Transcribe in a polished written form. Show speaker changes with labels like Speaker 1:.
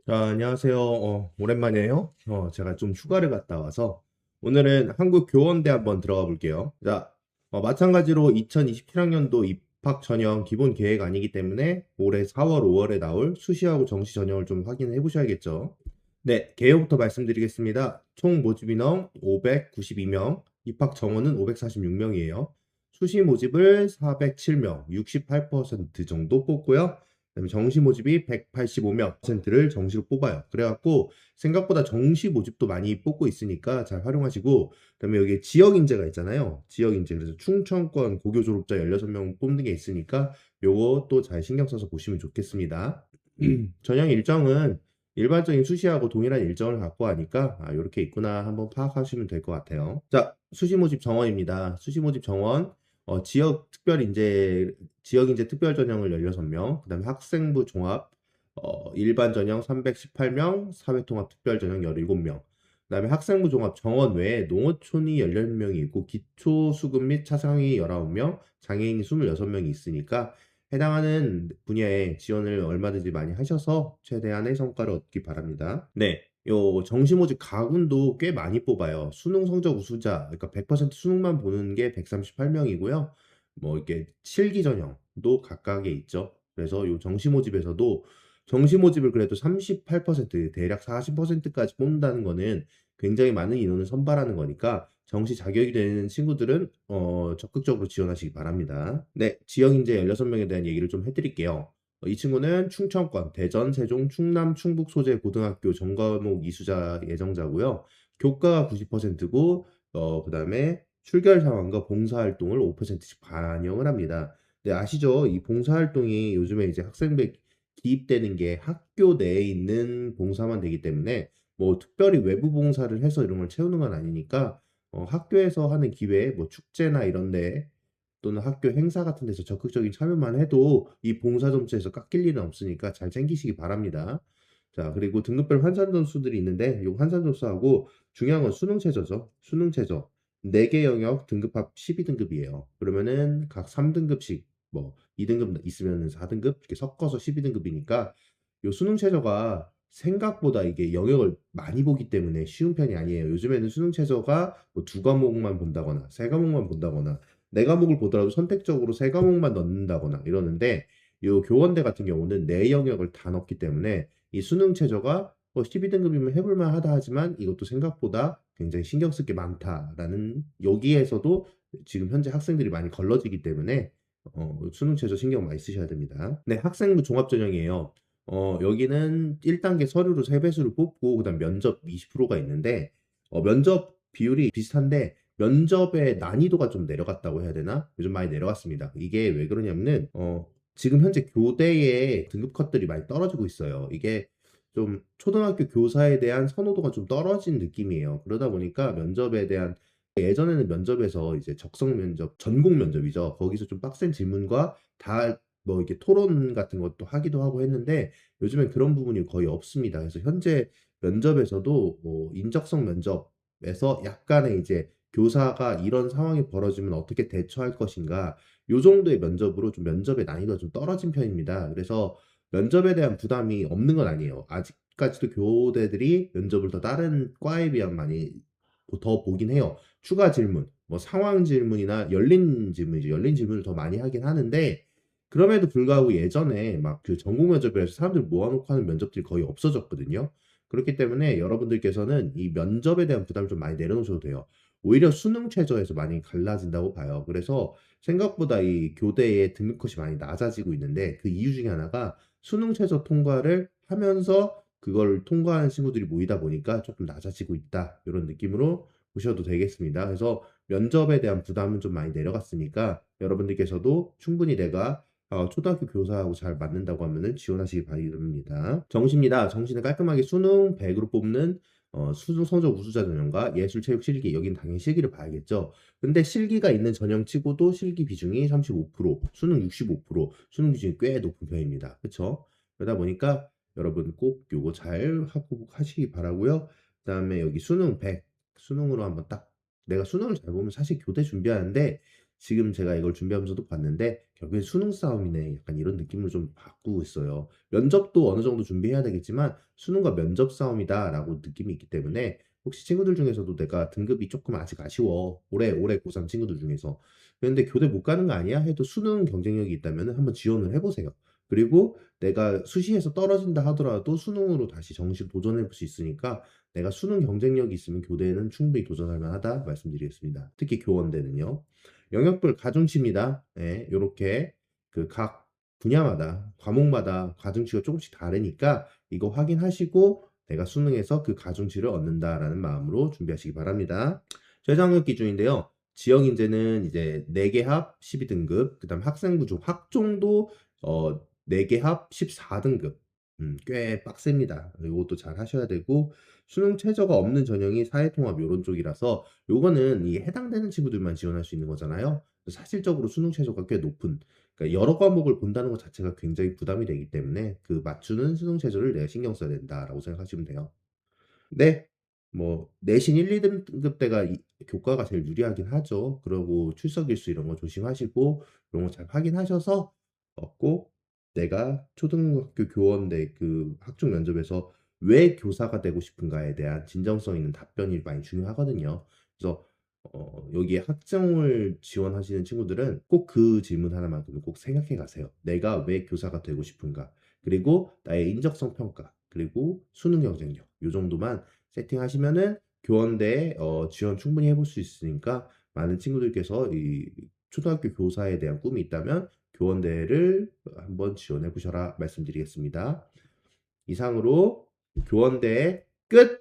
Speaker 1: 자, 안녕하세요. 오랜만이에요. 제가 좀 휴가를 갔다 와서 오늘은 한국교원대 한번 들어가 볼게요. 자, 마찬가지로 2027학년도 입학 전형 기본 계획 아니기 때문에 올해 4월, 5월에 나올 수시하고 정시 전형을 좀 확인해 보셔야겠죠. 네, 개요부터 말씀드리겠습니다. 총 모집 인원 592명, 입학 정원은 546명이에요. 수시 모집을 407명, 68% 정도 뽑고요. 그다음에 정시 모집이 185%를 정시로 뽑아요. 그래갖고 생각보다 정시 모집도 많이 뽑고 있으니까 잘 활용하시고, 그다음에 여기 지역 인재가 있잖아요. 지역 인재. 그래서 충청권 고교 졸업자 16명 뽑는 게 있으니까 요것도 잘 신경 써서 보시면 좋겠습니다. 전형 일정은 일반적인 수시하고 동일한 일정을 갖고 하니까 이렇게 있구나 한번 파악하시면 될 것 같아요. 자, 수시 모집 정원입니다. 수시 모집 정원 지역 인재 특별 전형을 16명, 그다음에 학생부 종합 일반 전형 318명, 사회통합 특별 전형 17명. 그다음에 학생부 종합 정원 외에 농어촌이 16명이 있고 기초 수급 및 차상위 19명, 장애인이 26명이 있으니까 해당하는 분야에 지원을 얼마든지 많이 하셔서 최대한의 성과를 얻기 바랍니다. 네. 요 정시 모집 가군도 꽤 많이 뽑아요. 수능 성적 우수자, 그러니까 100% 수능만 보는 게 138명이고요. 뭐 이렇게 실기 전형도 각각에 있죠. 그래서 요 정시 모집에서도 정시 모집을 그래도 38% 대략 40%까지 뽑는다는 거는 굉장히 많은 인원을 선발하는 거니까 정시 자격이 되는 친구들은 적극적으로 지원하시기 바랍니다. 네, 지역 인재 16명에 대한 얘기를 좀 해드릴게요. 이 친구는 충청권, 대전, 세종, 충남, 충북 소재 고등학교 전과목 이수자 예정자고요. 교과가 90%고 그다음에 출결 상황과 봉사활동을 5%씩 반영을 합니다. 네, 아시죠? 이 봉사활동이 요즘에 이제 학생들 기입되는 게 학교 내에 있는 봉사만 되기 때문에 뭐 특별히 외부 봉사를 해서 이런 걸 채우는 건 아니니까 학교에서 하는 기회, 뭐 축제나 이런 데 또는 학교 행사 같은 데서 적극적인 참여만 해도 이 봉사 점수에서 깎일 일은 없으니까 잘 챙기시기 바랍니다. 자, 그리고 등급별 환산 점수들이 있는데 이 환산 점수하고 중요한 건 수능 최저죠. 수능 최저. 4개 영역 등급합 12등급이에요. 그러면은 각 3등급씩 뭐 2등급 있으면 4등급 이렇게 섞어서 12등급이니까 요 수능 최저가 생각보다 이게 영역을 많이 보기 때문에 쉬운 편이 아니에요. 요즘에는 수능 최저가 뭐 2과목만 본다거나 3과목만 본다거나 4과목을 보더라도 선택적으로 3과목만 넣는다거나 이러는데 요 교원대 같은 경우는 4영역을 다 넣기 때문에 이 수능 최저가 12등급이면 해볼만 하다 하지만 이것도 생각보다 굉장히 신경 쓸 게 많다라는 여기에서도 지금 현재 학생들이 많이 걸러지기 때문에 수능 최저 신경 많이 쓰셔야 됩니다. 네, 학생부 종합전형이에요. 여기는 1단계 서류로 3배수를 뽑고 그다음 면접 20%가 있는데 면접 비율이 비슷한데 면접의 난이도가 좀 내려갔다고 해야 되나? 요즘 많이 내려갔습니다. 이게 왜 그러냐면은 지금 현재 교대의 등급 컷들이 많이 떨어지고 있어요. 이게 좀 초등학교 교사에 대한 선호도가 좀 떨어진 느낌이에요. 그러다 보니까 면접에 대한 예전에는 면접에서 이제 적성 면접, 전공 면접이죠. 거기서 좀 빡센 질문과 다 뭐 이렇게 토론 같은 것도 하기도 하고 했는데 요즘엔 그런 부분이 거의 없습니다. 그래서 현재 면접에서도 뭐 인적성 면접에서 약간의 이제 교사가 이런 상황이 벌어지면 어떻게 대처할 것인가 요 정도의 면접으로 좀 면접의 난이도가 좀 떨어진 편입니다. 그래서 면접에 대한 부담이 없는 건 아니에요. 아직까지도 교대들이 면접을 더 다른 과에 비하면 많이 더 보긴 해요. 추가 질문, 뭐 상황 질문이나 열린 질문이죠. 열린 질문을 더 많이 하긴 하는데 그럼에도 불구하고 예전에 막 그 전공 면접에서 사람들 모아놓고 하는 면접들이 거의 없어졌거든요. 그렇기 때문에 여러분들께서는 이 면접에 대한 부담을 좀 많이 내려놓으셔도 돼요. 오히려 수능 최저에서 많이 갈라진다고 봐요. 그래서 생각보다 이 교대의 등급 컷이 많이 낮아지고 있는데 그 이유 중에 하나가 수능 최저 통과를 하면서 그걸 통과한 친구들이 모이다 보니까 조금 낮아지고 있다. 이런 느낌으로 보셔도 되겠습니다. 그래서 면접에 대한 부담은 좀 많이 내려갔으니까 여러분들께서도 충분히 내가 초등학교 교사하고 잘 맞는다고 하면은 지원하시기 바랍니다. 정시입니다. 정시는 깔끔하게 수능 100으로 뽑는 수능 성적 우수자 전형과 예술, 체육, 실기 여긴 당연히 실기를 봐야겠죠. 근데 실기가 있는 전형 치고도 실기 비중이 35%, 수능 65%, 수능 비중이 꽤 높은 편입니다. 그렇죠? 그러다 보니까 여러분 꼭 요거 잘 하고 하시기 바라고요. 그다음에 여기 수능 100, 수능으로 한번 딱 내가 수능을 잘 보면 사실 교대 준비하는데 지금 제가 이걸 준비하면서도 봤는데 결국엔 수능 싸움이네. 약간 이런 느낌을 좀 받고 있어요. 면접도 어느 정도 준비해야 되겠지만 수능과 면접 싸움이다라고 느낌이 있기 때문에 혹시 친구들 중에서도 내가 등급이 조금 아직 아쉬워. 올해 고3 친구들 중에서. 그런데 교대 못 가는 거 아니야? 해도 수능 경쟁력이 있다면 한번 지원을 해보세요. 그리고 내가 수시에서 떨어진다 하더라도 수능으로 다시 정시 도전해 볼 수 있으니까 내가 수능 경쟁력이 있으면 교대에는 충분히 도전할 만하다 말씀드리겠습니다. 특히 교원대는요. 영역별 가중치입니다. 예, 요렇게 그 각 분야마다 과목마다 가중치가 조금씩 다르니까 이거 확인하시고 내가 수능에서 그 가중치를 얻는다라는 마음으로 준비하시기 바랍니다. 최저학력 기준인데요. 지역 인재는 이제 4개 합 12등급, 그다음 학생부 학종도 4개 합 14등급. 꽤 빡셉니다. 이것도 잘 하셔야 되고 수능 최저가 없는 전형이 사회통합 요런 쪽이라서 요거는 이 해당되는 친구들만 지원할 수 있는 거잖아요. 사실적으로 수능 최저가 꽤 높은, 그러니까 여러 과목을 본다는 것 자체가 굉장히 부담이 되기 때문에 그 맞추는 수능 최저를 내가 신경 써야 된다라고 생각하시면 돼요. 네. 뭐 내신 1, 2등급 때가 교과가 제일 유리하긴 하죠. 그러고 출석 일수 이런 거 조심하시고 그런 거 잘 확인하셔서 꼭 내가 초등학교 교원대 그 학종 면접에서 왜 교사가 되고 싶은가에 대한 진정성 있는 답변이 많이 중요하거든요. 그래서 여기에 학종을 지원하시는 친구들은 꼭 그 질문 하나만큼은 꼭 생각해 가세요. '내가 왜 교사가 되고 싶은가?' 그리고 나의 인적성 평가, 그리고 수능 경쟁력 요 정도만 세팅하시면은 교원대에 지원 충분히 해볼 수 있으니까 많은 친구들께서 이 초등학교 교사에 대한 꿈이 있다면 교원대를 한번 지원해 보셔라 말씀드리겠습니다. 이상으로 교원대 끝!